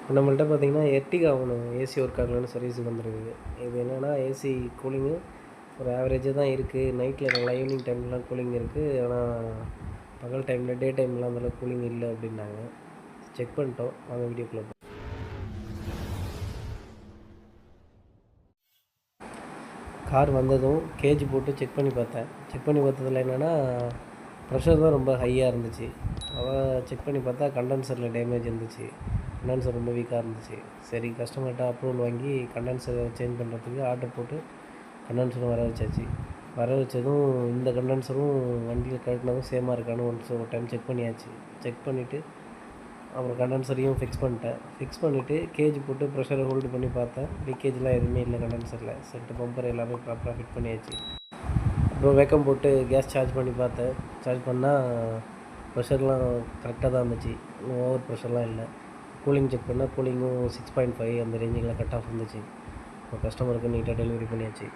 இப்போ நம்மள்ட்ட பார்த்தீங்கன்னா, எர்டிகா ஒண்ணு ஏசி ஒர்க் ஆகலன்னு சர்வீஸுக்கு வந்திருக்குது. இது என்னன்னா, ஏசி கூலிங்கு ஒரு ஆவரேஜா தான் இருக்குது. நைட்டில் நல்லா ஈவினிங் டைம்லலாம் கூலிங் இருக்குது. ஆனா, பகல் டைமில் டே டைம்லாம் அந்தளவுக்கு கூலிங் இல்ல அப்டின்னாங்க. செக் பண்ணிட்டோம். வாங்க வீடியோக்குள்ள கார் வந்ததும் கேஜ் போட்டு செக் பண்ணி பார்த்தேன். செக் பண்ணி பார்த்ததுல என்னென்னா, ப்ரெஷர் தான் ரொம்ப ஹையாக இருந்துச்சு. செக் பண்ணி பார்த்தா கண்டென்சரில் டேமேஜ் இருந்துச்சு. கண்டென்சர் ரொம்ப வீக்காக இருந்துச்சு. சரி கஸ்டமர்கிட்ட அப்ரூவல் வாங்கி கண்டென்சரை சேஞ்ச் பண்ணுறதுக்கு ஆர்டர் போட்டு கண்டென்சரும் வர வச்சாச்சு. வர வச்சதும் இந்த கண்டென்சரும் வண்டியில் கழட்டினதும் சேமாக இருக்கான்னு ஒரு டைம் செக் பண்ணியாச்சு. செக் பண்ணிவிட்டு அப்புறம் கண்டென்சரையும் ஃபிக்ஸ் பண்ணிட்டேன். ஃபிக்ஸ் பண்ணிவிட்டு கேஜ் போட்டு ப்ரெஷரை ஹோல்டு பண்ணி பார்த்தேன். லீக்கேஜ்லாம் எதுவுமே இல்லை கண்டென்சரில். செட்டு பம்பர் எல்லாமே ப்ராப்பராக ஃபிட் பண்ணியாச்சு. அப்புறம் வேக்கம் போட்டு கேஸ் சார்ஜ் பண்ணி பார்த்தேன். சார்ஜ் பண்ணால் ப்ரெஷர்லாம் கரெக்டாக தான் இருந்துச்சு. ஓவர் ப்ரெஷர்லாம் இல்லை. கூலிங் செக் பண்ணால் கூலிங்கும் 6.5 அந்த ரேஞ்சுக்கெலாம் கட் ஆஃப் இருந்துச்சு. இப்போ கஸ்டமருக்கு நீட்டாக டெலிவரி பண்ணியாச்சு.